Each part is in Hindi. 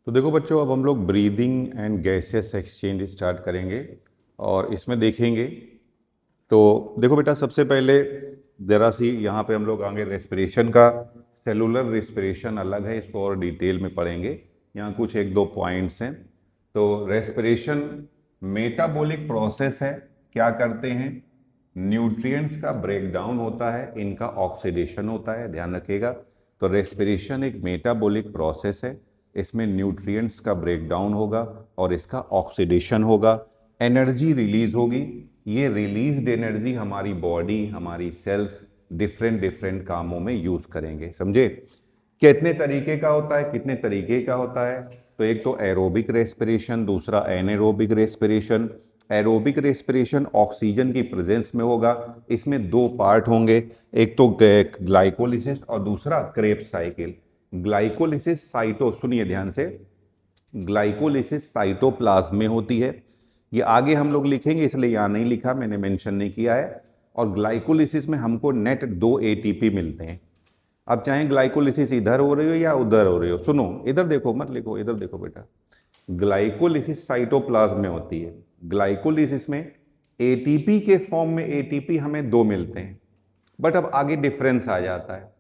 तो देखो बच्चों, अब हम लोग breathing and gases exchange start करेंगे और इसमें देखेंगे। तो देखो बेटा, सबसे पहले जरा सी यहाँ पे हम लोग आगे रेस्पिरेशन का, सेलुलर रेस्पिरेशन अलग है, इसको और डिटेल में पढ़ेंगे। यहाँ कुछ एक दो पॉइंट्स हैं। तो रेस्पिरेशन मेटाबॉलिक प्रोसेस है। क्या करते हैं? न्यूट्रिएंट्स का ब्रेकडाउन होता है, इनका ऑक्सीडेशन होता है, ध्यान रखिएगा। तो रेस्पिरेशन एक मेटाबॉलिक प्रोसेस है, इसमें न्यूट्रिएंट्स का ब्रेकडाउन होगा और इसका ऑक्सीडेशन होगा, एनर्जी रिलीज होगी। ये रिलीज्ड एनर्जी हमारी बॉडी, हमारी सेल्स डिफरेंट डिफरेंट कामों में यूज करेंगे, समझे? कितने तरीके का होता है, कितने तरीके का होता है? तो एक तो एरोबिक रेस्पिरेशन, दूसरा anaerobic respiration. Aerobic respiration oxygen की प्रेजेंस में होगा, इसमें दो पार्ट होंगे, एक तो ग्लाइकोलिसिस और दूसरा क्रेब्स साइकिल। ग्लाइकोलिसिस साइटो, सुनिए ध्यान से, ग्लाइकोलिसिस साइटोप्लाज्म में होती है। ये आगे हम लोग लिखेंगे, इसलिए यहाँ नहीं लिखा, मैंने मेंशन नहीं किया है। और ग्लाइकोलिसिस में हमको नेट 2 एटीपी मिलते हैं। अब चाहे ग्लाइकोलिसिस इधर हो रही हो या उधर हो रही हो, सुनो, इधर देखो, मत लिखो, इधर देखो बेटा। ग्लाइकोलिसिस साइटोप्लाज्म में होती है। ग्लाइकोलिसिस में एटीपी के फॉर्म में एटीपी हमें 2 मिलते हैं, बट अब आगे डिफरेंस आ जाता है।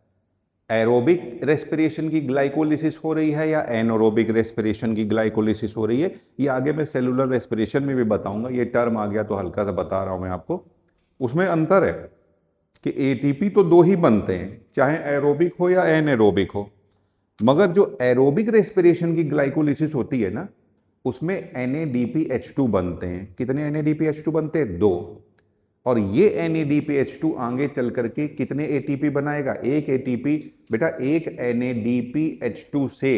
एरोबिक रेस्पिरेशन की ग्लाइकोलिसिस हो रही है या एनोरोबिक रेस्पिरेशन की ग्लाइकोलिसिस हो रही है, ये आगे मैं सेलुलर रेस्पिरेशन में भी बताऊंगा। ये टर्म आ गया तो हल्का सा बता रहा हूं मैं आपको। उसमें अंतर है कि एटीपी तो 2 ही बनते हैं, चाहे एरोबिक हो या एनएरोबिक हो। मगर जो एरोबिक रेस्पिरेशन की ग्लाइकोलिसिस होती है ना, उसमें NADPH2 बनते हैं। कितने NADPH2 बनते हैं? 2। और ये NADPH2 आगे चल करके कितने एटीपी बनाएगा? एक एटीपी बेटा, एक NADPH2 से,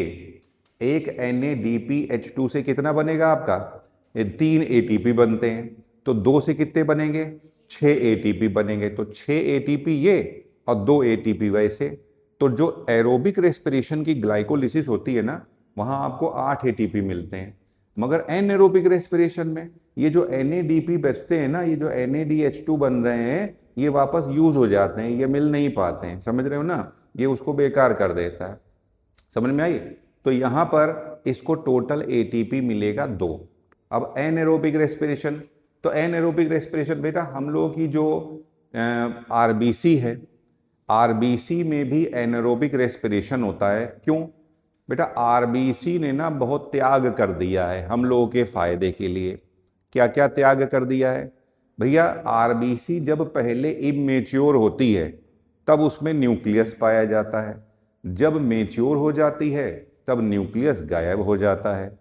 एक NADPH2 से कितना बनेगा आपका? 3 एटीपी बनते हैं। तो 2 से कितने बनेंगे? 6 एटीपी बनेंगे। तो 6 एटीपी ये और 2 एटीपी वैसे। तो जो एरोबिक रेस्पिरेशन की ग्लाइकोलिसिस होती है ना, वहां आपको 8 एटीपी मिलते हैं। मगर एनएरोबिक रेस्पिरेशन में ये जो NADP बचते हैं ना, ये जो NADH2 बन रहे हैं, ये वापस यूज हो जाते हैं, ये मिल नहीं पाते हैं, समझ रहे हो ना? ये उसको बेकार कर देता है। समझ में आई? तो यहां पर इसको टोटल एटीपी मिलेगा 2। अब एनएरोबिक रेस्पिरेशन, तो एनएरोबिक रेस्पिरेशन बेटा हम लोगों की जो आरबीसी है, आरबीसी में भी एनएरोबिक रेस्पिरेशन होता है। क्यों बेटा? आरबीसी ने ना बहुत त्याग कर दिया है हम लोगों के फायदे के लिए। क्या क्या त्याग कर दिया है भैया? आरबीसी जब पहले इमेच्योर होती है तब उसमें न्यूक्लियस पाया जाता है, जब मेच्योर हो जाती है तब न्यूक्लियस गायब हो जाता है।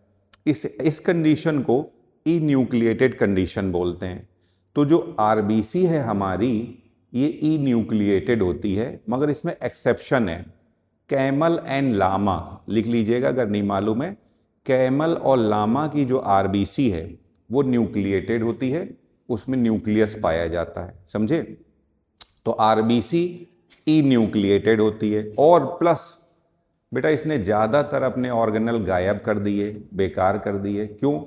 इस कंडीशन को इन्यूक्लिएटेड कंडीशन बोलते हैं। तो जो आरबीसी है हमारी, ये इन्यूक्लिएटेड होती है, मगर इसमें एक्सेप्शन है। कैमल एंड लामा लिख लीजिएगा अगर नहीं मालूम है। कैमल और लामा की जो आरबीसी है वो न्यूक्लिएटेड होती है, उसमें न्यूक्लियस पाया जाता है, समझे? तो आरबीसी इन्यूक्लिएटेड होती है। और प्लस बेटा इसने ज़्यादातर अपने ऑर्गेनल गायब कर दिए, बेकार कर दिए। क्यों?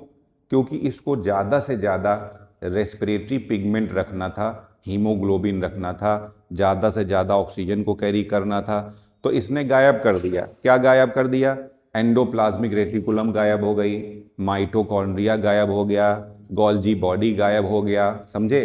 क्योंकि इसको ज़्यादा से ज़्यादा रेस्पिरेटरी पिगमेंट रखना था, हीमोग्लोबिन रखना था, ज़्यादा से ज़्यादा ऑक्सीजन को कैरी करना था। तो इसने गायब कर दिया। क्या गायब कर दिया? एंडोप्लाज्मिक रेटिकुलम गायब हो गई, माइटोकॉन्ड्रिया गायब हो गया, गोल्जी बॉडी गायब हो गया, समझे?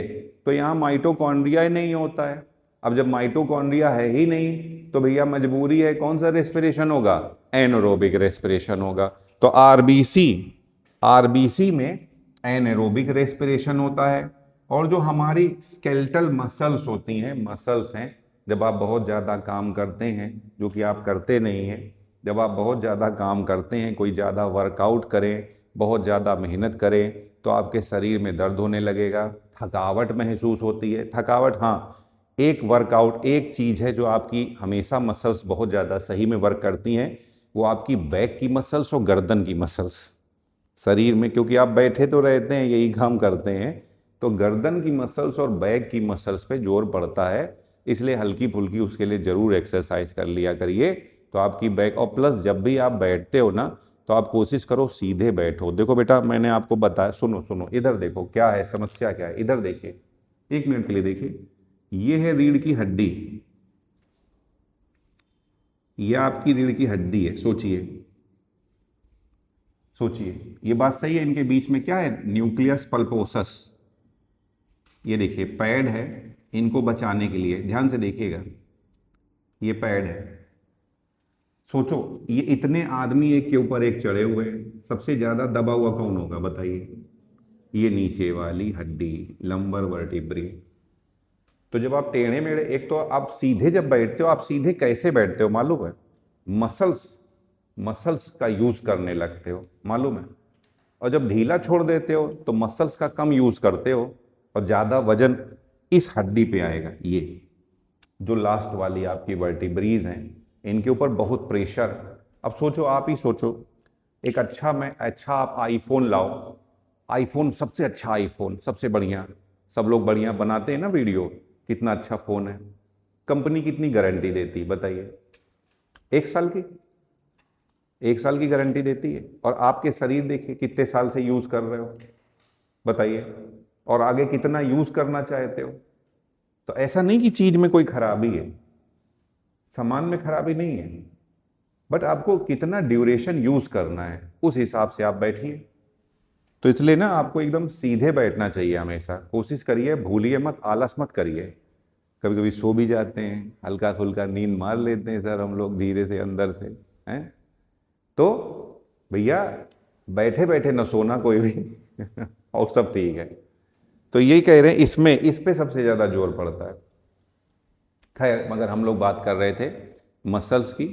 तो यहाँ माइटोकॉन्ड्रिया ही नहीं होता है। अब जब माइटोकॉन्ड्रिया है ही नहीं तो भैया मजबूरी है, कौन सा रेस्पिरेशन होगा? एनएरोबिक रेस्पिरेशन होगा। तो आरबीसी, आरबीसी में एनएरोबिक रेस्पिरेशन होता है। और जो हमारी स्केलेटल मसल्स होती हैं, मसल्स हैं, जब आप बहुत ज़्यादा काम करते हैं, जो कि आप करते नहीं हैं, जब आप बहुत ज़्यादा काम करते हैं, कोई ज़्यादा वर्कआउट करें, बहुत ज़्यादा मेहनत करें, तो आपके शरीर में दर्द होने लगेगा, थकावट महसूस होती है। थकावट, हाँ, एक वर्कआउट, एक चीज़ है जो आपकी हमेशा मसल्स बहुत ज़्यादा सही में वर्क करती हैं, वो आपकी बैक की मसल्स और गर्दन की मसल्स शरीर में, क्योंकि आप बैठे तो रहते हैं, यही काम करते हैं, तो गर्दन की मसल्स और बैक की मसल्स पे जोर पड़ता है। इसलिए हल्की फुल्की उसके लिए ज़रूर एक्सरसाइज कर लिया करिए, तो आपकी बैक। और प्लस जब भी आप बैठते हो ना, तो आप कोशिश करो सीधे बैठो। देखो बेटा मैंने आपको बताया, सुनो सुनो, इधर देखो क्या है, समस्या क्या है, इधर देखिए, 1 मिनट के लिए देखिए। ये है रीढ़ की हड्डी, ये आपकी रीढ़ की हड्डी है, सोचिए। सोचिए, ये बात सही है। इनके बीच में क्या है? Nucleus pulposus. ये देखिए पैड है इनको बचाने के लिए, ध्यान से देखिएगा, ये पैड है। सोचो ये इतने आदमी एक के ऊपर एक चढ़े हुए हैं, सबसे ज्यादा दबा हुआ कौन होगा बताइए? ये नीचे वाली हड्डी, लंबर वर्टिब्री। तो जब आप टेढ़े मेढ़े, एक तो आप सीधे जब बैठते हो, आप सीधे कैसे बैठते हो मालूम है? मसल्स का यूज करने लगते हो, मालूम है? और जब ढीला छोड़ देते हो तो मसल्स का कम यूज करते हो और ज्यादा वजन इस हड्डी पे आएगा। ये जो लास्ट वाली आपकी वर्टिब्रीज हैं, इनके ऊपर बहुत प्रेशर। अब सोचो, आप ही सोचो, एक अच्छा आप आईफोन लाओ, आईफोन सबसे अच्छा आईफोन, सबसे बढ़िया, सब लोग बढ़िया बनाते हैं ना वीडियो, कितना अच्छा फोन है। कंपनी कितनी गारंटी देती बताइए? 1 साल की, 1 साल की गारंटी देती है। और आपके शरीर देखिए कितने साल से यूज कर रहे हो बताइए, और आगे कितना यूज करना चाहते हो। तो ऐसा नहीं कि चीज में कोई खराबी है, सामान में खराबी नहीं है, बट आपको कितना ड्यूरेशन यूज करना है उस हिसाब से आप बैठिए। तो इसलिए ना आपको एकदम सीधे बैठना चाहिए हमेशा। कोशिश करिए, भूलिए मत, आलस मत करिए। कभी कभी सो भी जाते हैं, हल्का फुल्का नींद मार लेते हैं सर हम लोग धीरे से अंदर से, हैं? तो भैया बैठे बैठे न सोना कोई भी और सब ठीक है। तो यही कह रहे हैं, इसमें इस पे सबसे ज्यादा जोर पड़ता है। खैर, मगर हम लोग बात कर रहे थे मसल्स की।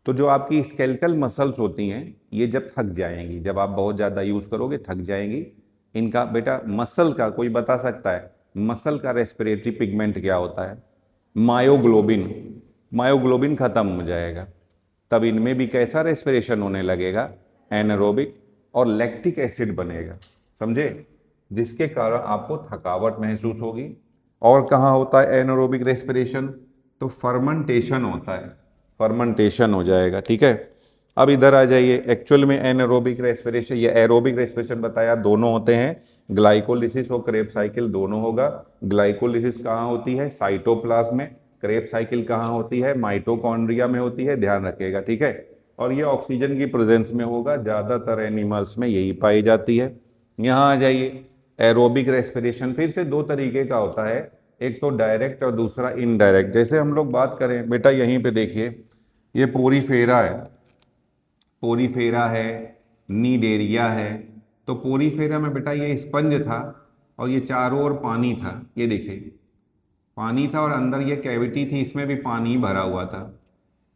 तो जो आपकी स्केलेटल मसल्स होती हैं, ये जब थक जाएंगी, जब आप बहुत ज़्यादा यूज़ करोगे थक जाएंगी। इनका बेटा मसल का कोई बता सकता है? मसल का रेस्पिरेटरी पिगमेंट क्या होता है? मायोग्लोबिन। मायोग्लोबिन खत्म हो जाएगा, तब इनमें भी कैसा रेस्पिरेशन होने लगेगा? एनारोबिक, और लैक्टिक एसिड बनेगा, समझे? जिसके कारण आपको थकावट महसूस होगी। और कहाँ होता है एनारोबिक रेस्पिरेशन? तो फर्मेंटेशन होता है, फर्मेंटेशन हो जाएगा, ठीक है। अब इधर आ जाइए, एक्चुअल में एनारोबिक रेस्पिरेशन या एरोबिक रेस्पिरेशन बताया, दोनों होते हैं, ग्लाइकोलिसिस और क्रेब साइकिल दोनों होगा। ग्लाइकोलिसिस कहाँ होती है? साइटोप्लाज्म में। क्रेब साइकिल कहाँ होती है? माइटोकॉन्ड्रिया में होती है, ध्यान रखिएगा, ठीक है। और ये ऑक्सीजन की प्रेजेंस में होगा, ज्यादातर एनिमल्स में यही पाई जाती है। यहाँ आ जाइए, एरोबिक रेस्पिरेशन फिर से 2 तरीके का होता है, एक तो डायरेक्ट और दूसरा इनडायरेक्ट। जैसे हम लोग बात करें बेटा, यहीं पे देखिए, ये पोरीफेरा है, पोरीफेरा है, नीडेरिया है। तो पोरीफेरा में बेटा ये स्पंज था और ये चारों ओर पानी था, ये देखिए पानी था, और अंदर ये कैविटी थी, इसमें भी पानी भरा हुआ था।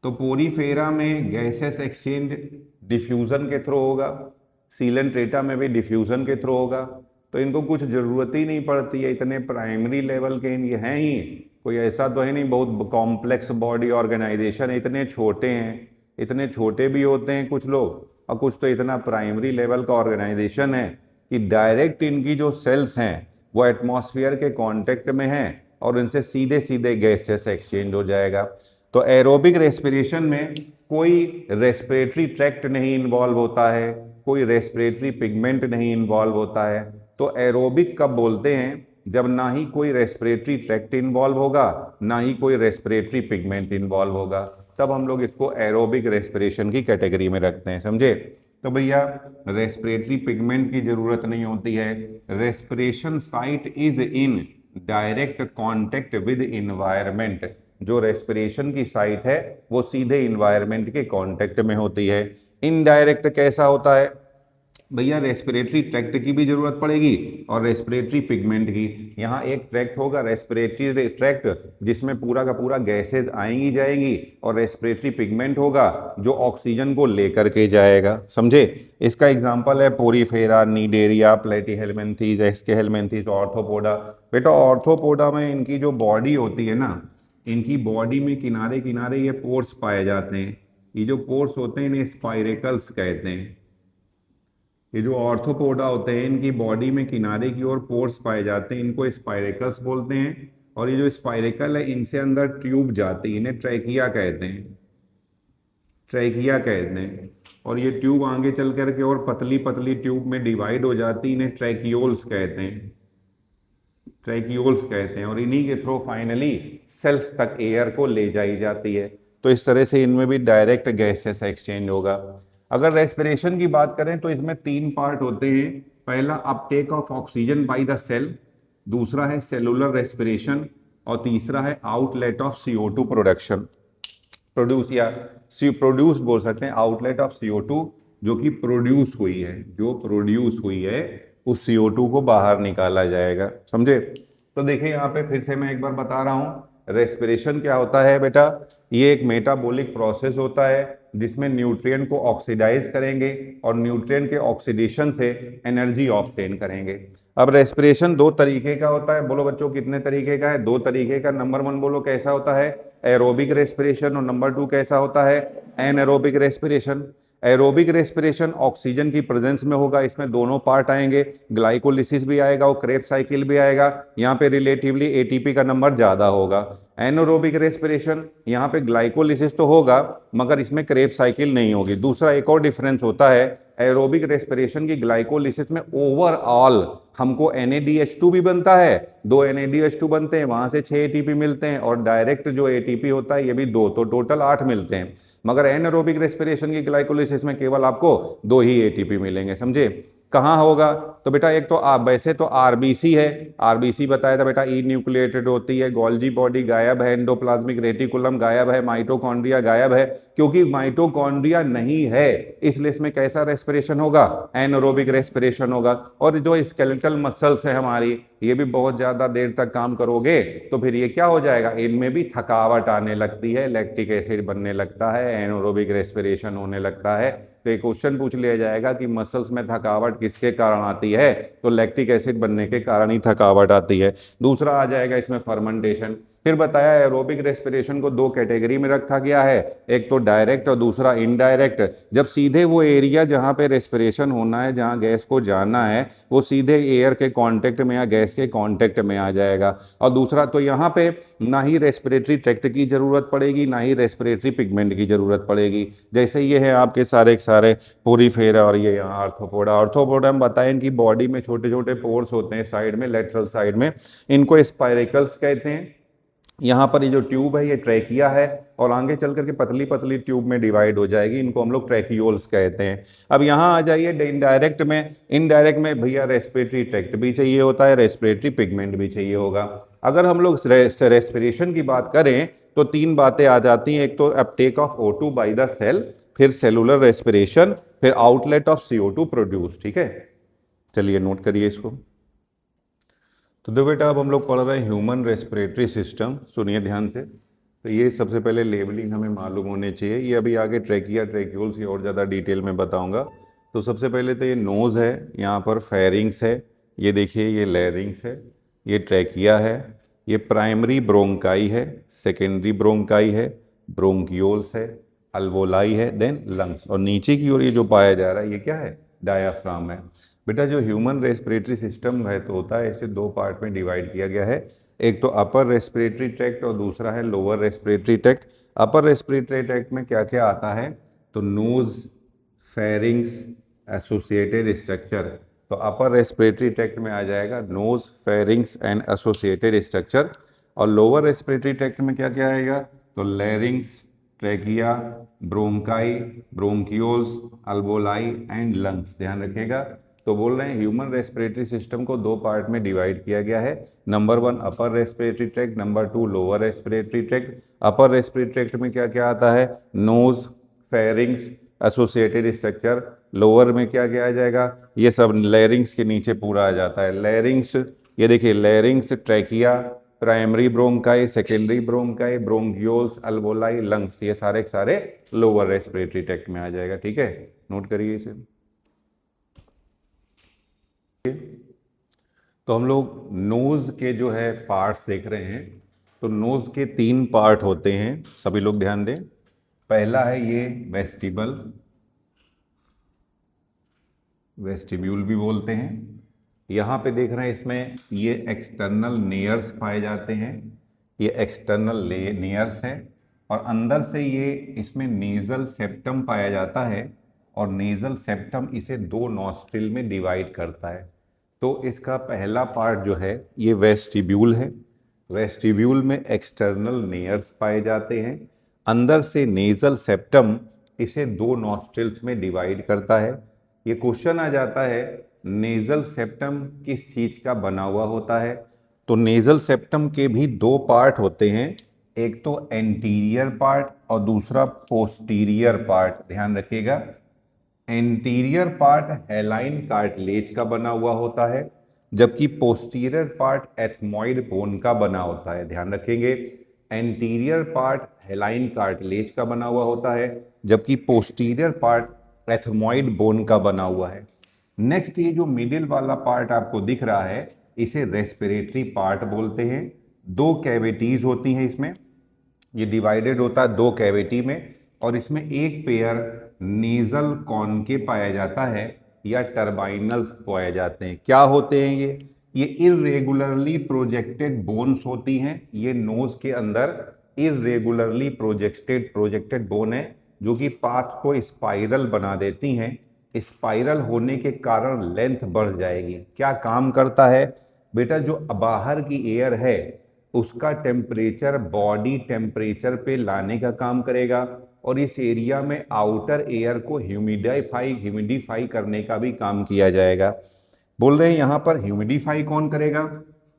तो पोरीफेरा में गैसेस एक्सचेंज डिफ्यूजन के थ्रू होगा, सीलेंट्रेटा में भी डिफ्यूजन के थ्रू होगा। तो इनको कुछ जरूरत ही नहीं पड़ती है, इतने प्राइमरी लेवल के ये हैं ही, कोई ऐसा तो है नहीं बहुत कॉम्प्लेक्स बॉडी ऑर्गेनाइजेशन, इतने छोटे हैं, इतने छोटे भी होते हैं कुछ लोग, और कुछ तो इतना प्राइमरी लेवल का ऑर्गेनाइजेशन है कि डायरेक्ट इनकी जो सेल्स हैं वो एटमॉस्फेयर के कांटेक्ट में हैं और इनसे सीधे सीधे गैसेस एक्सचेंज हो जाएगा। तो एरोबिक रेस्पिरेशन में कोई रेस्पिरेटरी ट्रैक्ट नहीं इन्वॉल्व होता है, कोई रेस्पिरेटरी पिगमेंट नहीं इन्वॉल्व होता है। तो एरोबिक कब बोलते हैं? जब ना ही कोई रेस्पिरेटरी ट्रैक्ट इन्वॉल्व होगा, ना ही कोई रेस्पिरेटरी पिगमेंट इन्वॉल्व होगा, तब हम लोग इसको एरोबिक रेस्पिरेशन की कैटेगरी में रखते हैं, समझे? तो भैया रेस्पिरेटरी पिगमेंट की जरूरत नहीं होती है। Respiration site is in direct contact with environment. जो रेस्पिरेशन की साइट है वो सीधे इन्वायरमेंट के कांटेक्ट में होती है। इनडायरेक्ट कैसा होता है? भैया रेस्पिरेटरी ट्रैक्ट की भी जरूरत पड़ेगी और रेस्पिरेटरी पिगमेंट की। यहाँ एक ट्रैक्ट होगा रेस्पिरेटरी ट्रैक्ट, जिसमें पूरा का पूरा गैसेज आएंगी जाएंगी, और रेस्पिरेटरी पिगमेंट होगा जो ऑक्सीजन को लेकर के जाएगा, समझे? इसका एग्जांपल है पोरीफेरा, नीडेरिया, प्लेटीहेलमिन्थीज, एस्केहेलमिन्थीज, ऑर्थोपोडा। बेटा ऑर्थोपोडा में इनकी जो बॉडी होती है ना, इनकी बॉडी में किनारे किनारे ये पोर्स पाए जाते हैं। ये जो पोर्स होते हैं इन्हें स्पाइरेकल्स कहते हैं। ये जो ऑर्थोपोडा होते हैं इनकी बॉडी में किनारे की ओर पोर्स पाए जाते हैं, इनको स्पाइरेकल्स बोलते हैं। और ये जो स्पाइरेकल है इनसे अंदर ट्यूब जाती है, इन्हें ट्रैकिया कहते हैं, ट्रैकिया कहते हैं। और ये ट्यूब आगे चल करके और पतली पतली ट्यूब में डिवाइड हो जाती है, इन्हें ट्रैकियोल्स कहते हैं, ट्रैकियोल्स कहते हैं। और इन्हीं के थ्रू फाइनली सेल्स तक एयर को ले जाई जाती है। तो इस तरह से इनमें भी डायरेक्ट गैसेस एक्सचेंज होगा। अगर रेस्पिरेशन की बात करें तो इसमें 3 पार्ट होते हैं। पहला uptake of oxygen by the cell, दूसरा है सेलुलर रेस्पिरेशन, और तीसरा है outlet of CO2 production, produce या प्रोड्यूस बोल सकते हैं, आउटलेट ऑफ CO2 जो कि प्रोड्यूस हुई है, जो प्रोड्यूस हुई है उस CO2 को बाहर निकाला जाएगा। समझे? तो देखिए यहाँ पे फिर से मैं एक बार बता रहा हूँ, रेस्पिरेशन क्या होता है बेटा, ये एक मेटाबॉलिक प्रोसेस होता है जिसमें न्यूट्रिएंट को ऑक्सीडाइज करेंगे और न्यूट्रिएंट के ऑक्सीडेशन से एनर्जी ऑब्टेन करेंगे। अब रेस्पिरेशन 2 तरीके का होता है। बोलो बच्चों कितने तरीके का है? 2 तरीके का। नंबर 1 बोलो कैसा होता है? Aerobic respiration. और नंबर 2 कैसा होता है? Anaerobic respiration. Aerobic respiration oxygen की प्रेजेंस में होगा, इसमें दोनों पार्ट आएंगे, ग्लाइकोलिसिस भी आएगा और क्रेब्स साइकिल भी आएगा। यहाँ पे रिलेटिवली एटीपी का नंबर ज्यादा होगा। एनएरोबिक रेस्पिरेशन यहाँ पे ग्लाइकोलिसिस तो होगा मगर इसमें क्रेब्स साइकिल नहीं होगी। दूसरा एक और डिफरेंस होता है, एरोबिक रेस्पिरेशन की ग्लाइकोलिसिस में ओवरऑल हमको NADH2 भी बनता है, 2 NADH2 बनते हैं, वहां से 6 ATP मिलते हैं, और डायरेक्ट जो ATP होता है ये भी 2, तो टोटल 8 मिलते हैं। मगर एनारोबिक रेस्पिरेशन की ग्लाइकोलिसिस में केवल आपको 2 ही ATP मिलेंगे। समझे? कहाँ होगा? तो बेटा एक तो आप वैसे तो RBC है, RBC बताया था बेटा ई न्यूक्लिएटेड होती है, गोल्जी बॉडी गायब है, एंडोप्लाज्मिक रेटिकुलम गायब है, माइटोकॉन्ड्रिया गायब है। क्योंकि माइटोकॉन्ड्रिया नहीं है इसलिए इसमें कैसा रेस्पिरेशन होगा? एनारोबिक रेस्पिरेशन होगा। और जो स्केलेटल मसल्स है हमारी, ये भी बहुत ज्यादा देर तक काम करोगे तो फिर ये क्या हो जाएगा? इनमें भी थकावट आने लगती है, लैक्टिक एसिड बनने लगता है, एनारोबिक रेस्पिरेशन होने लगता है। तो एक क्वेश्चन पूछ लिया जाएगा कि मसल्स में थकावट किसके कारण आती है? तो लैक्टिक एसिड बनने के कारण ही थकावट आती है। दूसरा आ जाएगा इसमें फर्मेंटेशन। फिर बताया एरोबिक रेस्पिरेशन को 2 कैटेगरी में रखा गया है, एक तो डायरेक्ट और दूसरा इनडायरेक्ट। जब सीधे वो एरिया जहां पे रेस्पिरेशन होना है, जहां गैस को जाना है, वो सीधे एयर के कांटेक्ट में या गैस के कांटेक्ट में आ जाएगा। और दूसरा तो यहाँ पे ना ही रेस्पिरेटरी ट्रैक्ट की जरूरत पड़ेगी ना ही रेस्पिरेटरी पिगमेंट की जरूरत पड़ेगी। जैसे ये है आपके सारे पोरीफेरा और ये यहाँ आर्थ्रोपोडा। आर्थ्रोपोडा हम बताएं इनकी बॉडी में छोटे छोटे पोर्स होते हैं साइड में, लेटरल साइड में, इनको स्पाइरेकल्स कहते हैं। यहाँ पर ये जो ट्यूब है ये ट्रैकिया है और आगे चल करके पतली पतली ट्यूब में डिवाइड हो जाएगी, इनको हम लोग ट्रैकियोल्स कहते हैं। अब यहाँ आ जाइए इनडायरेक्ट में। इनडायरेक्ट में भैया रेस्पिरेटरी ट्रैक्ट भी चाहिए होता है, रेस्पिरेटरी पिगमेंट भी चाहिए होगा। अगर हम लोग रेस्पिरेशन की बात करें तो 3 बातें आ जाती हैं, एक तो uptake of O2 by the cell, फिर सेलुलर रेस्पिरेशन, फिर आउटलेट ऑफ CO2 प्रोड्यूस। ठीक है, चलिए नोट करिए इसको। तो देखो बेटा अब हम लोग पढ़ रहे हैं ह्यूमन रेस्पिरेटरी सिस्टम, सुनिए ध्यान से। तो ये सबसे पहले लेबलिंग हमें मालूम होनी चाहिए, ये अभी आगे ट्रैकिया ट्रैक्यूल्स ये और ज़्यादा डिटेल में बताऊंगा। तो सबसे पहले तो ये नोज़ है, यहाँ पर फेरिंग्स है, ये देखिए ये लैरिंग्स है, ये ट्रैकिया है, ये प्राइमरी ब्रोंकाई है, सेकेंडरी ब्रोंकाई है, ब्रोंकियोल्स है, अल्वोलाई है, देन लंग्स, और नीचे की ओर ये जो पाया जा रहा है ये क्या है? डायाफ्राम है। बेटा जो ह्यूमन रेस्पिरेटरी सिस्टम है तो होता है, इसे 2 पार्ट में डिवाइड किया गया है, एक तो अपर रेस्पिरेटरी ट्रैक्ट और दूसरा है lower respiratory tract. Upper respiratory tract में क्या क्या आता है? तो नोज, फेरिंग्स, एसोसिएटेड स्ट्रक्चर। तो अपर रेस्पिरेटरी ट्रैक्ट में आ जाएगा nose, pharynx and associated structure. और लोअर रेस्पिरेटरी ट्रैक्ट में क्या क्या आएगा? तो larynx, trachea, bronchi, bronchioles, alveoli and lungs. ध्यान रखिएगा। तो बोल रहे हैं ह्यूमन रेस्पिरेटरी सिस्टम को 2 पार्ट में डिवाइड किया गया है, number 1 upper respiratory tract, number 2 lower respiratory tract. Upper respiratory tract में क्या क्या आता है? Nose, pharynx, associated structure. Lower में क्या क्या आ जाएगा? ये सब लैरिंग्स के नीचे पूरा आ जाता है। लैरिंग्स, ये देखिए larynx, trachea, primary bronchi, secondary bronchi, bronchioles, alveoli, lungs, ये सारे के सारे लोअर रेस्पिरेटरी ट्रैक्ट में आ जाएगा। ठीक है, नोट करिए इसे। तो हम लोग नोज के जो है पार्ट्स देख रहे हैं। तो नोज के 3 पार्ट होते हैं, सभी लोग ध्यान दें। पहला है ये वेस्टिबल, वेस्टिब्यूल भी बोलते हैं। यहाँ पे देख रहे हैं इसमें ये एक्सटर्नल नेयर्स पाए जाते हैं, ये एक्सटर्नल नेयर्स है। और अंदर से ये इसमें नेजल सेप्टम पाया जाता है और नेजल सेप्टम इसे 2 नॉस्ट्रिल में डिवाइड करता है। तो इसका पहला पार्ट जो है ये वेस्टिब्यूल है। वेस्टिब्यूल में एक्सटर्नल नेयर्स पाए जाते हैं, अंदर से नेजल सेप्टम इसे दो नॉस्ट्रिल्स में डिवाइड करता है। ये क्वेश्चन आ जाता है नेजल सेप्टम किस चीज का बना हुआ होता है। तो नेजल सेप्टम के भी दो पार्ट होते हैं, एक तो एंटीरियर पार्ट और दूसरा पोस्टीरियर पार्ट। ध्यान रखिएगा, एंटीरियर पार्ट हेलाइन कार्टिलेज का बना हुआ होता है, जबकि पोस्टीरियर पार्ट एथमॉइड बोन का बना होता है। ध्यान रखेंगे, एंटीरियर पार्ट हेलाइन कार्टिलेज का बना हुआ होता है, जबकि पोस्टीरियर पार्ट एथमॉइड बोन का बना हुआ है। नेक्स्ट, ये जो मिडिल वाला पार्ट आपको दिख रहा है इसे रेस्पिरेटरी पार्ट बोलते हैं। दो कैविटीज होती हैं इसमें, ये डिवाइडेड होता है दो कैविटी में, और इसमें एक पेयर नेजल कॉनकेव पाया जाता है या टर्बाइनल्स पाए जाते हैं। क्या होते हैं ये इरेगुलरली प्रोजेक्टेड बोन्स होती हैं। ये नोज के अंदर इरेगुलरली प्रोजेक्टेड बोन है जो कि पाथ को स्पाइरल बना देती हैं। स्पाइरल होने के कारण लेंथ बढ़ जाएगी। क्या काम करता है बेटा, जो बाहर की एयर है उसका टेम्परेचर बॉडी टेम्परेचर पे लाने का काम करेगा, और इस एरिया में आउटर एयर को ह्यूमिडिफाई करने का भी काम किया जाएगा। बोल रहे हैं यहाँ पर ह्यूमिडिफाई कौन करेगा,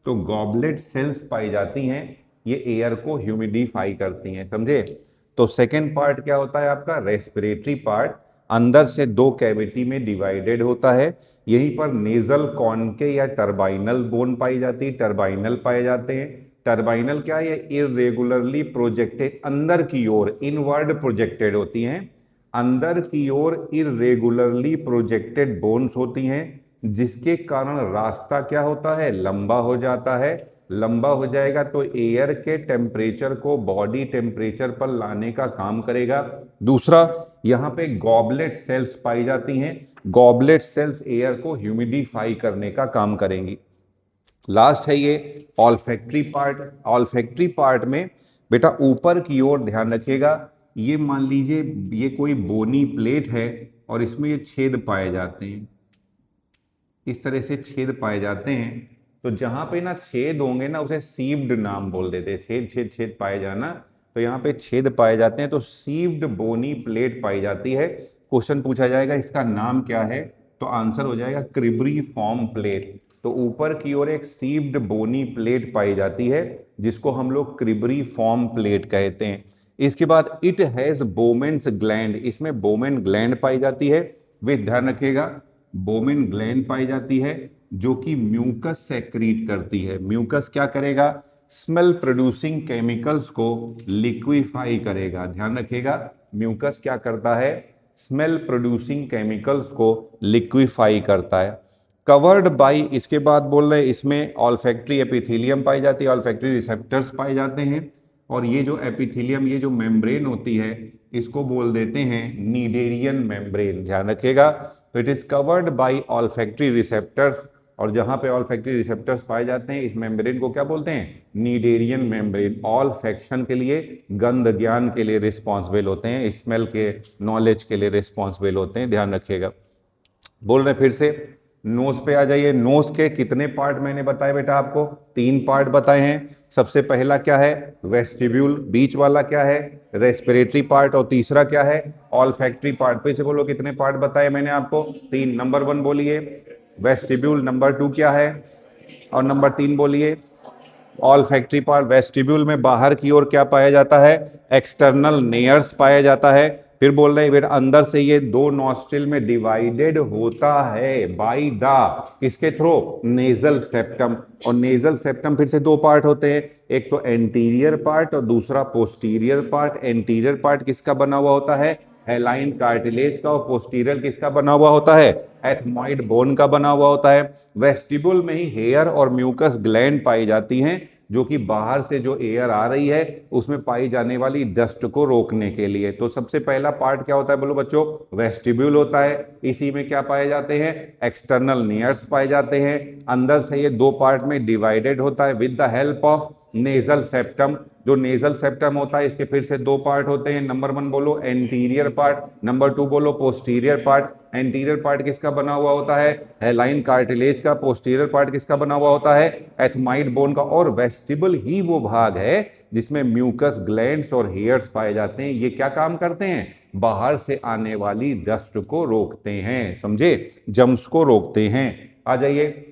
तो गॉबलेट सेल्स पाई जाती हैं, ये एयर को ह्यूमिडिफाई करती हैं। समझे? तो सेकेंड पार्ट क्या होता है आपका, रेस्पिरेटरी पार्ट, अंदर से दो कैविटी में डिवाइडेड होता है। यहीं पर नेजल कॉनके या टर्बाइनल बोन पाई जाती है, टर्बाइनल पाए जाते हैं। टर्बाइनल क्या है, इरेगुलरली प्रोजेक्टेड, अंदर की ओर इनवर्ड प्रोजेक्टेड होती हैं, अंदर की ओर इरेगुलरली प्रोजेक्टेड बोन्स होती हैं, जिसके कारण रास्ता क्या होता है, लंबा हो जाता है। लंबा हो जाएगा तो एयर के टेम्परेचर को बॉडी टेम्परेचर पर लाने का काम करेगा। दूसरा, यहाँ पे गॉबलेट सेल्स पाई जाती हैं, गॉबलेट सेल्स एयर को ह्यूमिडिफाई करने का काम करेंगी। लास्ट है ये ऑल्फैक्टरी पार्ट। ऑल्फैक्टरी पार्ट में बेटा ऊपर की ओर ध्यान रखिएगा, ये मान लीजिए ये कोई बोनी प्लेट है और इसमें ये छेद पाए जाते हैं, इस तरह से छेद पाए जाते हैं। तो जहां पे ना छेद होंगे ना उसे सीव्ड नाम बोल देते हैं, छेद छेद छेद पाए जाना, तो यहाँ पे छेद पाए जाते हैं तो सीव्ड बोनी प्लेट पाई जाती है। क्वेश्चन पूछा जाएगा इसका नाम क्या है, तो आंसर हो जाएगा क्रिब्रीफॉर्म प्लेट। तो ऊपर की ओर एक सीव्ड बोनी प्लेट पाई जाती है जिसको हम लोग क्रिब्रीफॉर्म प्लेट कहते हैं। इसके बाद इट हैज बोमेन्स ग्लैंड, इसमें बोमेन ग्लैंड पाई जाती है। वे ध्यान रखिएगा, बोमेन ग्लैंड पाई जाती है जो कि म्यूकस सेक्रीट करती है। म्यूकस क्या करेगा, स्मेल प्रोड्यूसिंग केमिकल्स को लिक्विफाई करेगा। ध्यान रखिएगा, म्यूकस क्या करता है, स्मेल प्रोड्यूसिंग केमिकल्स को लिक्विफाई करता है। कवर्ड बाई, इसके बाद बोल रहे हैं इसमें ऑल्फैक्टरी एपिथेलियम पाई जाती है, ऑल्फैक्टरी रिसेप्टर्स पाए जाते हैं, और ये जो एपिथेलियम, ये जो मेम्ब्रेन होती है इसको बोल देते हैं नीडेरियन मेम्ब्रेन। ध्यान रखिएगा, तो it is covered by olfactory receptors, और जहां पे ऑल्फैक्टरी रिसेप्टर्स पाए जाते हैं इस मेम्ब्रेन को क्या बोलते हैं, नीडेरियन मेम्ब्रेन। ऑल्फैक्शन के लिए, गंध ज्ञान के लिए रिस्पॉन्सिबल होते हैं, स्मेल के नॉलेज के लिए रिस्पॉन्सिबल होते हैं। ध्यान रखिएगा। बोल रहे फिर से, नोज पे आ जाइए। नोज के कितने पार्ट मैंने बताए बेटा आपको, 3 पार्ट बताए हैं। सबसे पहला क्या है, वेस्टिब्यूल, बीच वाला क्या है, रेस्पिरेटरी पार्ट, और तीसरा क्या है, ऑल्फैक्टरी पार्ट। फिर से बोलो कितने पार्ट बताए मैंने आपको, 3। नंबर 1 बोलिए वेस्टिब्यूल, नंबर 2 क्या है, और नंबर 3 बोलिए ऑल्फैक्टरी पार्ट। वेस्टिब्यूल में बाहर की ओर क्या पाया जाता है, एक्सटर्नल नेयर्स पाया जाता है। फिर बोल रहे हैं बेटा अंदर से ये 2 नॉस्ट्रिल में डिवाइडेड होता है बाय द, किसके थ्रू, नेजल सेप्टम। और नेजल सेप्टम फिर से 2 पार्ट होते हैं, एक तो एंटीरियर पार्ट और दूसरा पोस्टीरियर पार्ट। एंटीरियर पार्ट किसका बना हुआ होता है, हेलाइन कार्टिलेज का, और पोस्टीरियर किसका बना हुआ होता है, एथमॉइड बोन का बना हुआ होता है। वेस्टिब्यूल में ही हेयर और म्यूकस ग्लैंड पाई जाती हैं जो कि बाहर से जो एयर आ रही है उसमें पाई जाने वाली डस्ट को रोकने के लिए। तो सबसे पहला पार्ट क्या होता है बोलो बच्चों, वेस्टिब्यूल होता है। इसी में क्या पाए जाते हैं, एक्सटर्नल नेयर्स पाए जाते हैं। अंदर से ये 2 पार्ट में डिवाइडेड होता है with the help of nasal septum. जो नेजल सेप्टम होता है इसके फिर से 2 पार्ट होते हैं। नंबर 1 बोलो एंटीरियर पार्ट, नंबर 2 बोलो पोस्टीरियर पार्ट। एंटीरियर पार्ट किसका बना हुआ होता है, हेलाइन कार्टिलेज का। पोस्टीरियर पार्ट किसका बना हुआ होता है, एथमाइड बोन का। और वेस्टिबल ही वो भाग है जिसमें म्यूकस ग्लैंड्स और हेयर्स पाए जाते हैं। ये क्या काम करते हैं, बाहर से आने वाली डस्ट को रोकते हैं, समझे, जम्स को रोकते हैं। आ जाइए,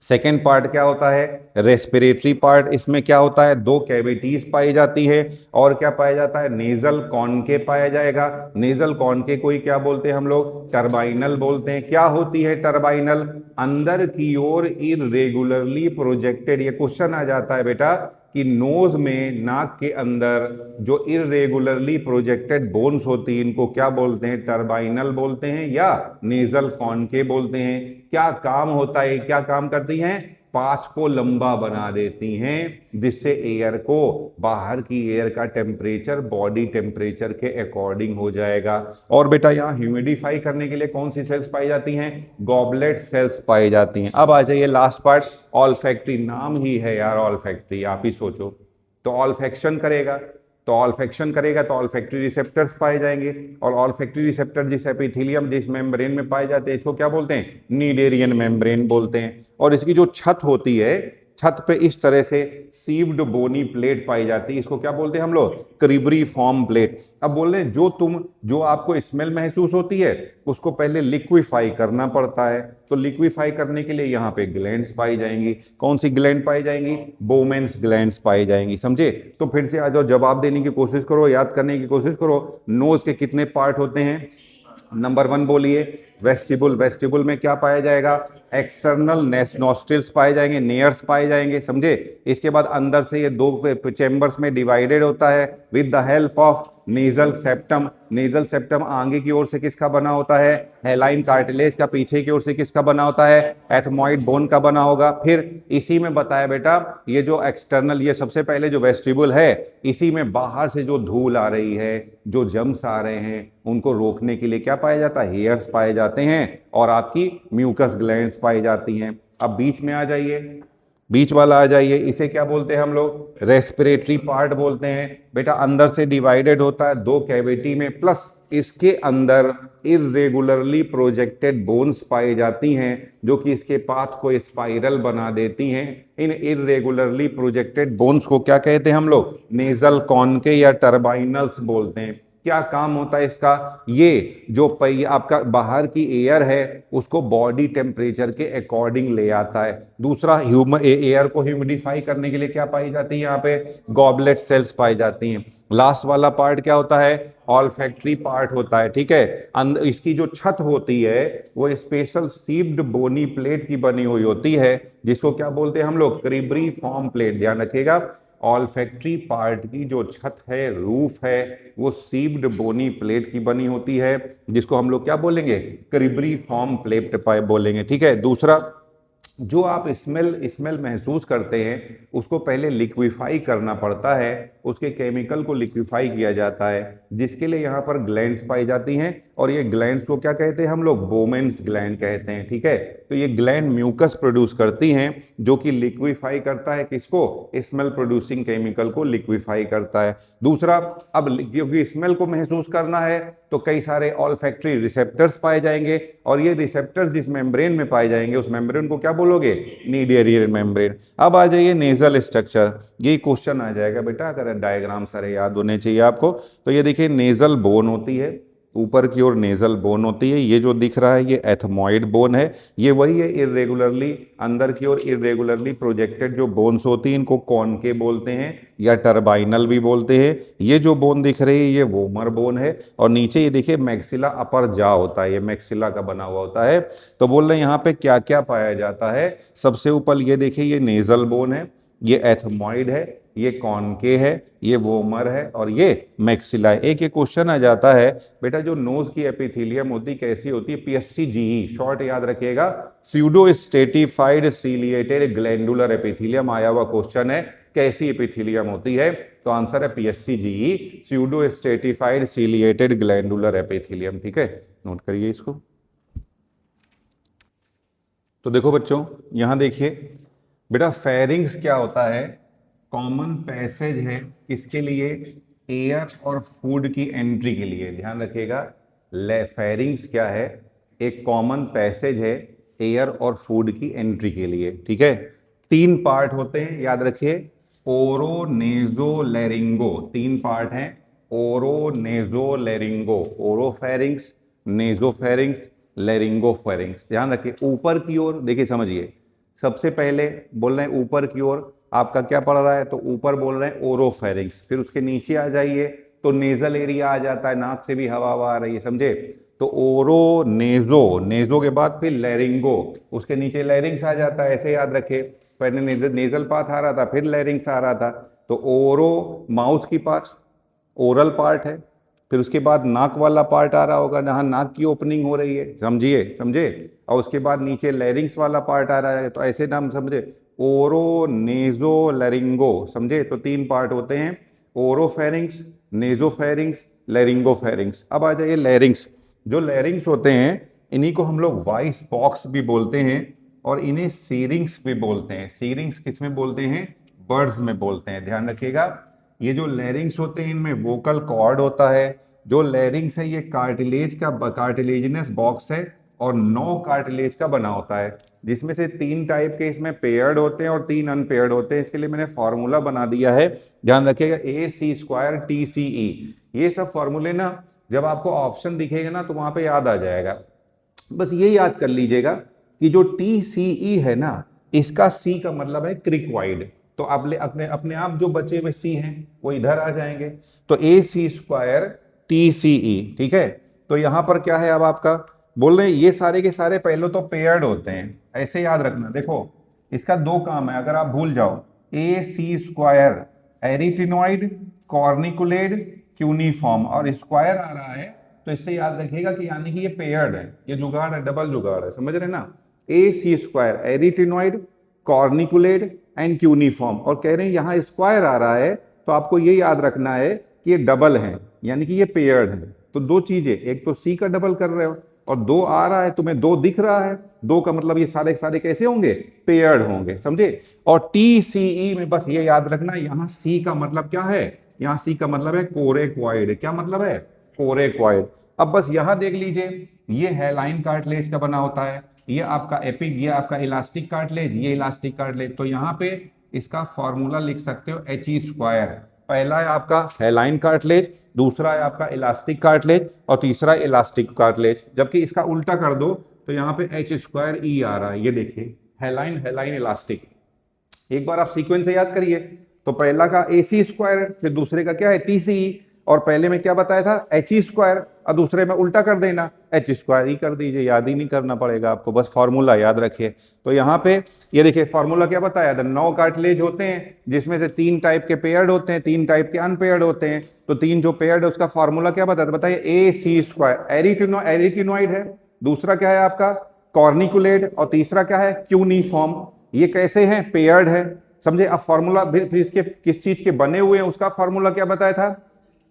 सेकेंड पार्ट क्या होता है, रेस्पिरेटरी पार्ट। इसमें क्या होता है, दो कैविटीज पाई जाती है और क्या पाया जाता है, नेजल कॉनके पाया जाएगा। नेजल कॉनके को ही क्या बोलते हैं हम लोग, टर्बाइनल बोलते हैं। क्या होती है टर्बाइनल, अंदर की ओर इरेगुलरली प्रोजेक्टेड। ये क्वेश्चन आ जाता है बेटा कि नोज में, नाक के अंदर जो इरेगुलरली प्रोजेक्टेड बोन्स होती है इनको क्या बोलते हैं, टर्बाइनल बोलते हैं या नेजल कॉनके बोलते हैं। क्या काम होता है, क्या काम करती हैं, पाँच को लंबा बना देती हैं जिससे एयर को, बाहर की एयर का टेम्परेचर बॉडी टेम्परेचर के अकॉर्डिंग हो जाएगा। और बेटा यहाँ ह्यूमिडिफाई करने के लिए कौन सी सेल्स पाई जाती हैं, गॉबलेट सेल्स पाई जाती हैं। अब आ जाइए लास्ट पार्ट, ऑल्फैक्टरी। नाम ही है यार ऑल्फैक्टरी, आप ही सोचो। तो ऑल्फैक्शन करेगा तो ऑल्फैक्टरी रिसेप्टर्स पाए जाएंगे, और ऑल्फैक्टरी रिसेप्टर जिस एपिथेलियम, जिस मेम्ब्रेन में पाए जाते हैं इसको क्या बोलते हैं, नीडेरियन मेम्ब्रेन बोलते हैं। और इसकी जो छत होती है, छत पे इस तरह से सीव्ड बोनी प्लेट पाई जाती है, इसको क्या बोलते हैं हम लोग, क्रिब्रीफॉर्म प्लेट। अब बोल रहे हैं जो आपको स्मेल महसूस होती है उसको पहले लिक्विफाई करना पड़ता है, तो लिक्विफाई करने के लिए यहाँ पे ग्लैंड्स पाई जाएंगी। कौन सी ग्लैंड पाई जाएंगी, बोमेन्स ग्लैंड्स पाई जाएंगी, समझे। तो फिर से आ जाओ, जवाब देने की कोशिश करो, याद करने की कोशिश करो। नोज के कितने पार्ट होते हैं, नंबर 1 बोलिए, वेस्टिबुल। वेस्टिबुल में क्या पाया जाएगा, एक्सटर्नल नॉस्ट्रिल्स पाए जाएंगे, नेयर्स पाए जाएंगे, समझे। इसके बाद अंदर से ये दो चैम्बर्स में डिवाइडेड होता है with the help of nasal septum. Nasal septum आगे की ओर से किसका बना होता है, हेलाइन कार्टिलेज का। पीछे की ओर से किसका बना होता है, एथमॉइड बोन का बना होगा। फिर इसी में बताया बेटा, ये जो एक्सटर्नल, ये सबसे पहले जो वेस्टिबुल है, इसी में बाहर से जो धूल आ रही है, जो जम्स आ रहे हैं, उनको रोकने के लिए क्या पाया जाता है, हेयर्स पाए जाते हैं और आपकी म्यूकस ग्लैंड्स पाई जाती हैं। अब बीच में आ जाइए, बीच वाला आ जाइए, इसे क्या बोलते हैं हम लोग, रेस्पिरेटरी पार्ट बोलते हैं। बेटा अंदर से डिवाइडेड होता है दो कैविटी में, प्लस इसके अंदर इरेगुलरली प्रोजेक्टेड बोन्स पाई जाती हैं जो कि इसके पाथ को स्पाइरल बना देती हैं। इन इरेगुलरली प्रोजेक्टेड बोन्स को क्या कहते हैं हम लोग, नेजल कॉनके या टर्बाइनल्स बोलते हैं। क्या काम होता है इसका, ये जो आपका बाहर की एयर है उसको बॉडी टेम्परेचर के अकॉर्डिंग ले आता है। दूसरा, एयर को ह्यूमिडिफाई करने के लिए क्या पाई जाती है, यहाँ पे गॉबलेट सेल्स पाई जाती हैं। लास्ट वाला पार्ट क्या होता है, ऑल्फैक्टरी पार्ट होता है, ठीक है। इसकी जो छत होती है वो स्पेशल सीव्ड बोनी प्लेट की बनी हुई होती है, जिसको क्या बोलते हैं हम लोग, क्रिब्रीफॉर्म प्लेट। ध्यान रखिएगा, ऑल्फैक्टरी पार्ट की जो छत है, रूफ है, वो सीव्ड बोनी प्लेट की बनी होती है, जिसको हम लोग क्या बोलेंगे, क्रिब्रीफॉर्म प्लेट बोलेंगे, ठीक है। दूसरा, जो आप स्मेल महसूस करते हैं उसको पहले लिक्विफाई करना पड़ता है, उसके केमिकल को लिक्विफाई किया जाता है, जिसके लिए यहाँ पर ग्लैंड्स पाई जाती हैं, और ये ग्लैंड्स को क्या कहते हैं हम लोग, बोमेन्स ग्लैंड कहते हैं, ठीक है। तो ये ग्लैंड म्यूकस प्रोड्यूस करती हैं जो कि लिक्विफाई करता है किसको, स्मेल प्रोड्यूसिंग केमिकल को लिक्विफाई करता है। दूसरा, अब क्योंकि स्मेल को महसूस करना है तो कई सारे ऑल्फैक्टरी रिसेप्टर्स पाए जाएंगे, और ये रिसेप्टर्स जिस मेम्ब्रेन में पाए जाएंगे उस मेम्ब्रेन को क्या बोलोगे, नीडेरियन मेम्ब्रेन। अब आ जाइए नेजल स्ट्रक्चर, ये क्वेश्चन आ जाएगा बेटा, अगर डायग्राम सारे याद होने चाहिए आपको। तो ये देखिए, नेजल बोन होती है, ऊपर की ओर नेजल बोन होती है, ये जो दिख रहा है ये एथमॉइड बोन है, ये वही है इरेगुलरली, अंदर की ओर इरेगुलरली प्रोजेक्टेड जो बोन्स होती हैं इनको कॉनके बोलते हैं या टर्बाइनल भी बोलते हैं। ये जो बोन दिख रही है ये वोमर बोन है, और नीचे ये देखिए मैक्सिला अपर जा होता है, ये मैक्सिला का बना हुआ होता है। तो बोल रहे हैं यहाँ पे क्या क्या पाया जाता है, सबसे ऊपर ये देखिए, ये नेजल बोन है, ये एथमॉइड है, ये कॉनके है, ये वोमर है, और ये मैक्सिला है। एक क्वेश्चन आ जाता है बेटा, जो नोज की एपिथेलियम होती कैसी होती है, पीएससीजीई शॉर्ट याद रखिएगा, pseudo stratified ciliated glandular epithelium आया हुआ क्वेश्चन है, कैसी एपिथेलियम होती है, तो आंसर है PSCGE, pseudo stratified ciliated glandular epithelium, ठीक है, नोट करिए इसको। तो देखो बच्चों, यहां देखिए बेटा, फेरिंग्स क्या होता है, कॉमन पैसेज है किसके लिए, एयर और फूड की एंट्री के लिए। ध्यान रखिएगा, फेरिंग्स क्या है, एक कॉमन पैसेज है एयर और फूड की एंट्री के लिए, ठीक है। 3 पार्ट होते हैं, याद रखिए, ओरो नेजो लैरिंगो, 3 पार्ट हैं, ओरोनेजोलेरिंगो, ओरोफेरिंग्स, नेजोफेरिंग्स, लेरिंगोफेरिंग्स। ध्यान रखिए ऊपर की ओर, देखिए समझिए, सबसे पहले बोल रहे हैं ऊपर की ओर आपका क्या पड़ रहा है, तो ऊपर बोल रहे हैं ओरोफेरिंग्स, फिर उसके नीचे आ जाइए तो नेजल एरिया आ जाता है, नाक से भी हवा आ रही है, समझे। तो ओरो नेजो, नेजो के बाद फिर लेरिंगो, उसके नीचे लेरिंग्स आ जाता है, ऐसे याद रखे। पहले नेजल पार्ट आ रहा था, फिर लेरिंग्स आ रहा था। तो ओरो माउथ की पार्ट, ओरल पार्ट है, फिर उसके बाद नाक वाला पार्ट आ रहा होगा जहाँ नाक की ओपनिंग हो रही है, समझिए समझे। और उसके बाद नीचे लेरिंग्स वाला पार्ट आ रहा है, तो ऐसे नाम समझे, ओरो नेजो लेरिंगो, समझे। तो तीन पार्ट होते हैं, ओरोफेरिंग्स, नेजोफेरिंग्स, लेरिंगोफेरिंग्स। अब आ जाइए लेरिंग्स। जो लेरिंग्स होते हैं इन्हीं को हम लोग वॉइस बॉक्स भी बोलते हैं और इन्हें सीरिंग्स भी बोलते हैं। सीरिंग्स किस में बोलते हैं, बर्ड्स में बोलते हैं, ध्यान रखिएगा। ये जो लेरिंग्स होते हैं इनमें वोकल कॉर्ड होता है। जो लेरिंग्स है ये कार्टिलेज का, कार्टिलेजिनस बॉक्स है और 9 कार्टिलेज का बना होता है, जिसमें से 3 टाइप के इसमें पेयर्ड होते हैं और 3 अनपेयर्ड होते हैं। इसके लिए मैंने फॉर्मूला बना दिया है, ध्यान रखिएगा, AC² TCE। ये सब फॉर्मूले ना जब आपको ऑप्शन दिखेगा ना तो वहां पे याद आ जाएगा। बस ये याद कर लीजिएगा कि जो TCE है ना, इसका C का मतलब है क्रिकवाइड। तो आप अपने अपने आप जो बचे हुए C हैं वो इधर आ जाएंगे, तो AC² TCE, ठीक है। तो यहां पर क्या है, अब आपका बोल रहे हैं ये सारे के सारे पहले तो पेयर्ड होते हैं, ऐसे याद रखना। देखो इसका 2 काम है, अगर आप भूल जाओ, AC² एरिटिनॉइड, कॉर्निकुलेड, क्यूनिफॉर्म, और स्क्वायर आ रहा है तो इससे याद रखिएगा कि यानी कि ये पेयर्ड है, ये जुगाड़ है, डबल जुगाड़ है, समझ रहे ना। AC² एरिटिनॉइड, कॉर्निकुलेड एंड क्यूनिफॉर्म, और कह रहे हैं यहाँ स्क्वायर आ रहा है तो आपको ये याद रखना है कि ये डबल है, यानी कि ये पेयर्ड है। तो 2 चीजें, एक तो C का डबल कर रहे हो और 2 आ रहा है, तुम्हें 2 दिख रहा है, 2 का मतलब ये सारे सारे कैसे होंगे, पेयर्ड होंगे, समझे। और TCE में बस ये याद रखना, यहाँ C का मतलब क्या है, यहाँ C का मतलब है कोरेक्वाइड। क्या मतलब है, कोरेक्वाइड। अब बस यहां देख लीजिए, ये हेलाइन कार्टिलेज का बना होता है, ये आपका एपिक, ये आपका इलास्टिक कार्टिलेज, ये इलास्टिक कार्टिलेज। तो यहाँ पे इसका फॉर्मूला लिख सकते हो He²। पहला है आपका हेलाइन कार्टिलेज, दूसरा है आपका इलास्टिक कार्टिलेज और तीसरा इलास्टिक कार्टिलेज। जबकि इसका उल्टा कर दो तो यहाँ पे H²E आ रहा है, ये देखिए, हेलाइन हेलाइन इलास्टिक। एक बार आप सीक्वेंस से याद करिए, तो पहला का AC², फिर दूसरे का क्या है TCE, और पहले में क्या बताया था He² और दूसरे में उल्टा कर देना, H² कर दीजिए, याद ही नहीं करना पड़ेगा आपको, बस फॉर्मूला याद रखिए। तो यहाँ पे ये देखिए फॉर्मूला क्या बताया था, 9 कार्टिलेज होते हैं जिसमें से 3 टाइप के पेयर्ड होते हैं, 3 टाइप के अनपेयर्ड होते हैं। तो 3 जो पेयर्ड है उसका फॉर्मूला क्या बताया था, बताइए, AC²। एरिटिनॉइड है, दूसरा क्या है आपका कॉर्निकुलेट, और तीसरा क्या है क्यूनिफॉर्म। ये कैसे हैं, पेयर्ड है, समझे। अब फॉर्मूला फिर इसके किस चीज के बने हुए हैं उसका फॉर्मूला क्या बताया था,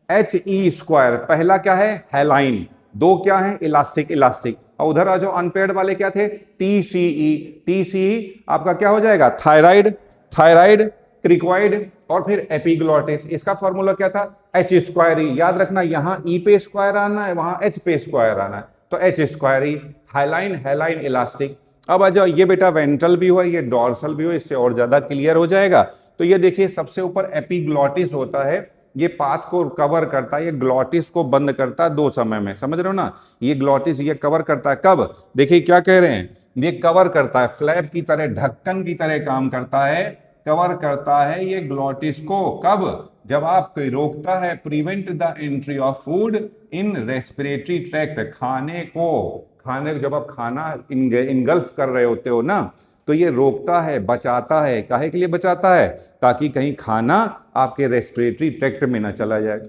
He²। पहला क्या है हेलाइन, 2 क्या है इलास्टिक इलास्टिक, और उधर जो अनपेयर्ड वाले क्या थे TCE। TCE आपका क्या हो जाएगा, थायराइड, थायराइड, क्रिकॉइड और फिर एपिग्लॉटिस। इसका फॉर्मूला क्या था H²E। याद रखना यहाँ E पे स्क्वायर आना है, वहां H पे स्क्वायर आना है, तो H²E, हाइलाइन हेलाइन इलास्टिक। अब आ जाओ, ये बेटा वेंट्रल भी हो, ये डॉर्सल भी हो, इससे और ज्यादा क्लियर हो जाएगा। तो ये देखिए सबसे ऊपर एपिग्लॉटिस होता है, ये पाथ को कवर करता है, ये ग्लॉटिस को बंद करता है 2 समय में, समझ रहे हो ना। ये ग्लॉटिस ये कवर करता है कब, देखिए क्या कह रहे हैं, ये कवर करता है फ्लैप की तरह, ढक्कन की तरह काम करता है, कवर करता है ये ग्लॉटिस को, कब, जब आप रोकता है, prevent the entry of food in respiratory tract, खाने जब आप खाना इनगल्फ कर रहे होते हो ना, तो ये रोकता है, बचाता है। काहे के लिए बचाता है, ताकि कहीं खाना आपके रेस्पिरेटरी ट्रैक्ट में ना चला जाए।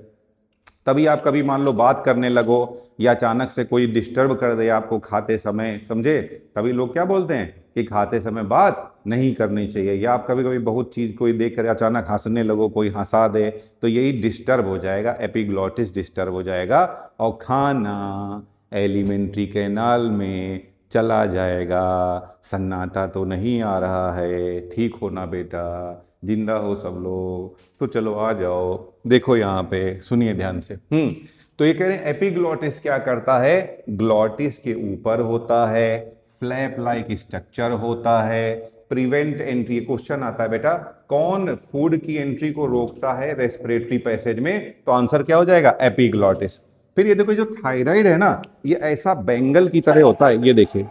तभी आप कभी मान लो बात करने लगो या अचानक से कोई डिस्टर्ब कर दे आपको खाते समय, समझे, तभी लोग क्या बोलते हैं कि खाते समय बात नहीं करनी चाहिए। या आप कभी कभी बहुत चीज कोई देख कर अचानक हंसने लगो, कोई हंसा दे, तो यही डिस्टर्ब हो जाएगा, एपिग्लॉटिस डिस्टर्ब हो जाएगा और खाना एलिमेंट्री कैनाल में चला जाएगा। सन्नाटा तो नहीं आ रहा है, ठीक हो ना बेटा, जिंदा हो सब लोग, तो चलो आ जाओ। देखो यहाँ पे सुनिए ध्यान से। तो ये कह रहे हैं एपिग्लॉटिस क्या करता है, ग्लॉटिस के ऊपर होता है, फ्लैप लाइक स्ट्रक्चर होता है, प्रिवेंट एंट्री, क्वेश्चन आता है बेटा कौन फूड की एंट्री को रोकता है रेस्पिरेटरी पैसेज में, तो आंसर क्या हो जाएगा एपिग्लॉटिस। फिर ये देखो जो थायराइड है ना, ये ऐसा बैंगल की तरह होता है, ये देखिए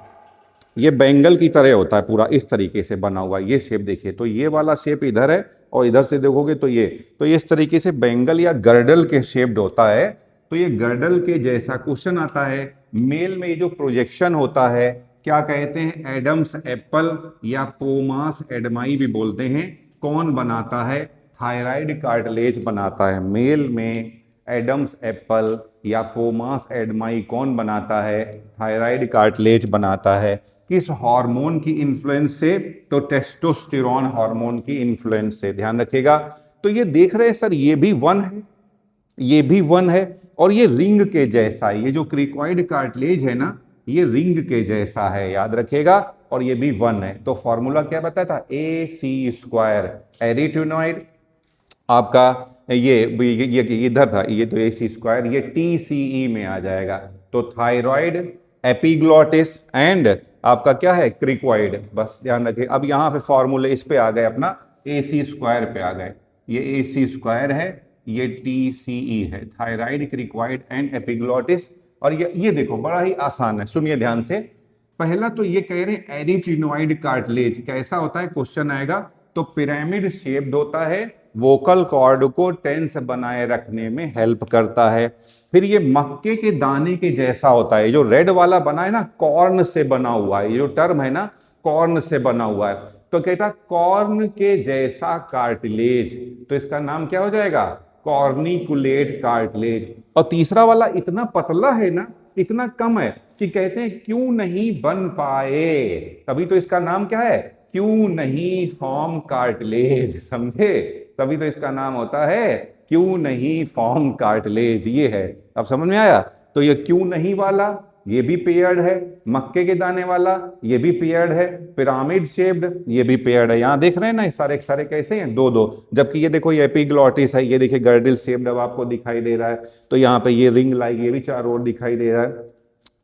ये बैंगल की तरह होता है, पूरा इस तरीके से बना हुआ, ये शेप देखिए, तो ये वाला शेप इधर है और इधर से देखोगे तो ये इस तरीके से बैंगल या गर्डल के शेप्ड होता है। तो ये गर्डल के जैसा क्वेश्चन आता है। मेल में ये जो प्रोजेक्शन होता है क्या कहते हैं, एडम्स एप्पल या पोमास एडमाई भी बोलते हैं, कौन बनाता है, थायराइड कार्टिलेज बनाता है। मेल में एडम्स एप्पल या पोमास एडमाई कौन बनाता है, थायराइड कार्टिलेज बनाता है। किस हार्मोन की इन्फ्लुएंस से, तो टेस्टोस्टेरोन हार्मोन की इन्फ्लुएंस से, ध्यान रखिएगा। तो ये देख रहे हैं सर, ये भी 1 है, ये भी 1 है, और ये रिंग के जैसा है, ये जो क्रिकॉइड कार्टिलेज है ना, ये रिंग के जैसा है, याद रखिएगा, और ये भी 1 है। तो फॉर्मूला क्या बताया था, AC², एरिटिनोइड आपका ये इधर था, ये तो AC², ये TCE में आ जाएगा। तो थायराइड, एपिग्लॉटिस एंड आपका क्या है क्रिकॉइड, बस ध्यान रखिए। अब यहाँ पे फॉर्मूले इस पे आ गए, अपना AC² पे आ गए, ये AC² है, ये TCE है, थायराइड, क्रिकॉइड एंड एपिग्लॉटिस। और ये देखो बड़ा ही आसान है, सुनिए ध्यान से। पहला तो ये कह रहे हैं एरिटिनोइड कार्टिलेज कैसा होता है, क्वेश्चन आएगा, तो पिरामिड शेप्ड होता है, वोकल कॉर्ड को टेंस बनाए रखने में हेल्प करता है। फिर ये मक्के के दाने के जैसा होता है, जो रेड वाला बना है ना, कॉर्न से बना हुआ है, ये जो टर्म है ना कॉर्न से बना हुआ है, तो कहता कॉर्न के जैसा कार्टिलेज, तो इसका नाम क्या हो जाएगा, कॉर्निकुलेट कार्टिलेज। और तीसरा वाला इतना पतला है ना, इतना कम है कि कहते हैं क्यों नहीं बन पाए, तभी तो इसका नाम क्या है, क्यों नहीं फॉर्म कार्टिलेज, समझे, तभी तो इसका नाम होता है क्यों नहीं फॉर्म कार्टिलेज, ये है। अब समझ में आया। तो ये क्यों नहीं वाला ये भी पेयर्ड है, मक्के के दाने वाला ये भी पेयर्ड है, पिरामिड शेप्ड ये भी पेयर्ड है। यहां देख रहे हैं ना, सारे सारे कैसे हैं, 2-2, जबकि ये देखो ये एपिग्लॉटिस है, ये देखिए गर्डल शेप्ड अब आपको दिखाई दे रहा है, तो यहाँ पे ये रिंग लाइक ये भी चारों ओर दिखाई दे रहा है।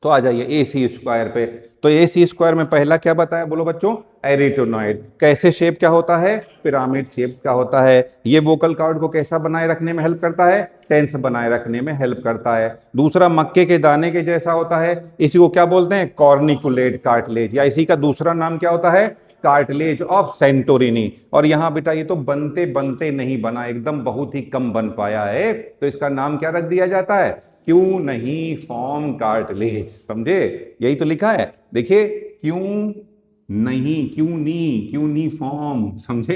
तो आ जाइए AC² पे। तो AC² में पहला क्या बताया बोलो बच्चों, एरिटिनोइड, कैसे शेप क्या होता है, पिरामिड शेप का होता है। ये वोकल कॉर्ड को कैसा बनाए रखने में हेल्प करता है, टेंस बनाए रखने में हेल्प करता है। दूसरा मक्के के दाने के जैसा होता है, इसी को क्या बोलते हैं, कॉर्निकुलेट कार्टिलेज, या इसी का दूसरा नाम क्या होता है, कार्टिलेज ऑफ सेंटोरिनी। और यहाँ बेटा ये तो बनते बनते नहीं बना, एकदम बहुत ही कम बन पाया है, तो इसका नाम क्या रख दिया जाता है, क्यों नहीं फॉर्म कार्टिलेज, समझे, यही तो लिखा है, देखिए क्यों नहीं फॉर्म, समझे,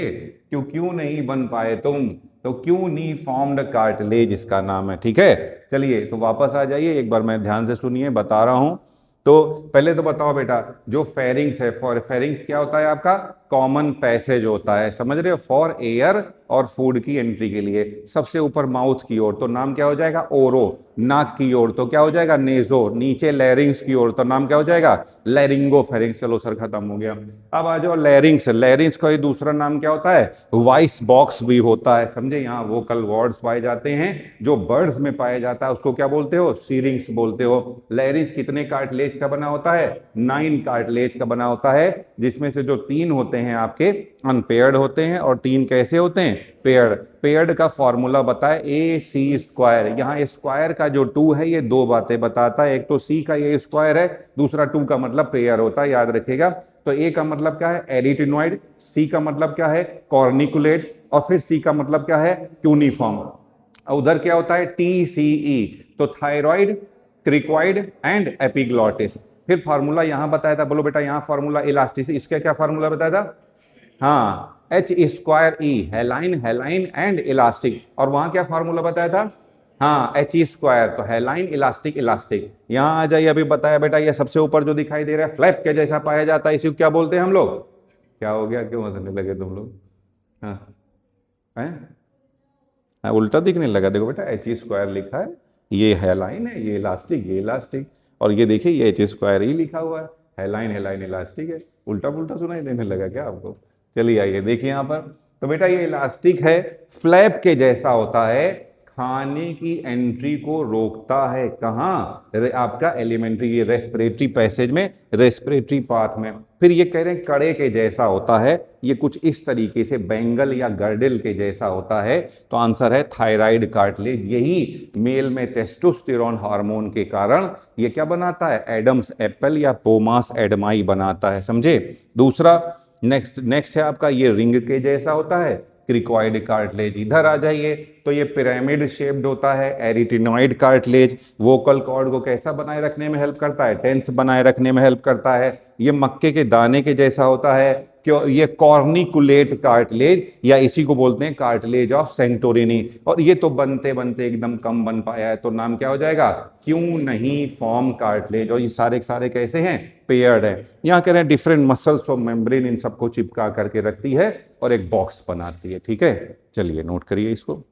क्यों नहीं बन पाए तुम, तो क्यों नहीं फॉर्म्ड कार्टिलेज इसका नाम है। ठीक है, चलिए तो वापस आ जाइए, एक बार मैं ध्यान से सुनिए, बता रहा हूं। तो पहले तो बताओ बेटा, जो फेरिंग्स है, फॉर फेरिंग्स क्या होता है आपका, कॉमन पैसेज होता है, समझ रहे हो, फॉर एयर और फूड की एंट्री के लिए। सबसे ऊपर माउथ की ओर तो नाम क्या हो जाएगा, ओरो, नाक की ओर तो क्या हो जाएगा, नेजो, नीचे लैरिंग्स की ओर तो नाम क्या हो जाएगा, लैरिंगो फेरिंग्स। चलो सर खत्म हो गया। अब आ जाओ लैरिंग्स, लैरिंग्स का दूसरा नाम क्या होता है, वॉइस बॉक्स भी होता है, समझे, यहाँ वोकल वार्ड्स पाए जाते हैं, जो बर्ड्स में पाया जाता है उसको क्या बोलते हो, सीरिंग्स बोलते हो। लैरिंग्स कितने कार्टिलेज का बना होता है, 9 कार्टिलेज का बना होता है, जिसमें से जो 3 होते हैं आपके अनपेयर्ड होते हैं और 3 कैसे होते हैं, पेयर्ड। पेयर्ड का फॉर्मूला बताए AC², यहाँ स्क्वायर का जो 2 है ये 2 बातें बताता है, एक तो C का ये स्क्वायर है, दूसरा 2 का मतलब पेयर होता है, याद रखिएगा। तो A का मतलब क्या है, एरिटिनोइड, C का मतलब क्या है, कॉर्निकुलेट, और फिर C का मतलब क्या है, क्यूनिफॉर्म। उधर क्या होता है, TCE, तो थायराइड, क्रिकॉइड एंड एपिग्लॉटिस। फिर फार्मूला यहां बताया था, बोलो बेटा यहाँ फार्मूला इलास्टिसिटी, इसका क्या फार्मूला बताया था, हाँ H²E, हेलाइन, हेलाइन एंड इलास्टिक। और वहां क्या फार्मूला बताया था, हाँ H², तो हेलाइन, इलास्टिक, इलास्टिक। यहां आ जाइए, अभी बताया बेटा, ये सबसे ऊपर जो दिखाई दे रहा है फ्लैप के जैसा पाया जाता है, इसी को क्या बोलते हैं हम लोग, क्या हो गया, क्यों हंसने लगे तुम लोग, हाँ हाँ उल्टा दिखने लगा, देखो बेटा H² लिखा है, ये हेलाइन है, ये इलास्टिक, ये इलास्टिक, और ये देखिए ये H² लिखा हुआ है, हेलाइन, हेलाइन, इलास्टिक है, उल्टा पुल्टा सुनाई देने लगा क्या आपको। चलिए आइए देखिए यहाँ पर, तो बेटा ये इलास्टिक है, फ्लैप के जैसा होता है, खाने की एंट्री को रोकता है। कहाँ? आपका एलिमेंट्री रेस्पिरेटरी पैसेज में, रेस्पिरेटरी पाथ में। फिर ये कह रहे हैं कड़े के जैसा होता है, ये कुछ इस तरीके से बैंगल या गर्डिल के जैसा होता है। तो आंसर है थायराइड कार्टिलेज। यही मेल में टेस्टोस्टेरोन हार्मोन के कारण ये क्या बनाता है? एडम्स एप्पल या पोमास एडमाई बनाता है। समझे? दूसरा नेक्स्ट है आपका ये रिंग के जैसा होता है, क्रिकॉइड कार्टिलेज। इधर आ जाइए तो ये पिरामिड शेप्ड होता है, एरिटिनॉइड कार्टिलेज। वोकल कॉर्ड को कैसा बनाए रखने में हेल्प करता है? टेंस बनाए रखने में हेल्प करता है। ये मक्के के दाने के जैसा होता है, क्यों? ये कॉर्निकुलेट कार्टिलेज, या इसी को बोलते हैं कार्टिलेज ऑफ सेंटोरिनी। और ये तो बनते बनते एकदम कम बन पाया है, तो नाम क्या हो जाएगा? क्यों नहीं फॉर्म कार्टिलेज। और ये सारे कैसे हैं? पेयर्ड है। यहाँ कह रहे हैं डिफरेंट मसल्स और मेम्ब्रेन इन सबको चिपका करके रखती है और एक बॉक्स बनाती है। ठीक है, चलिए नोट करिए इसको।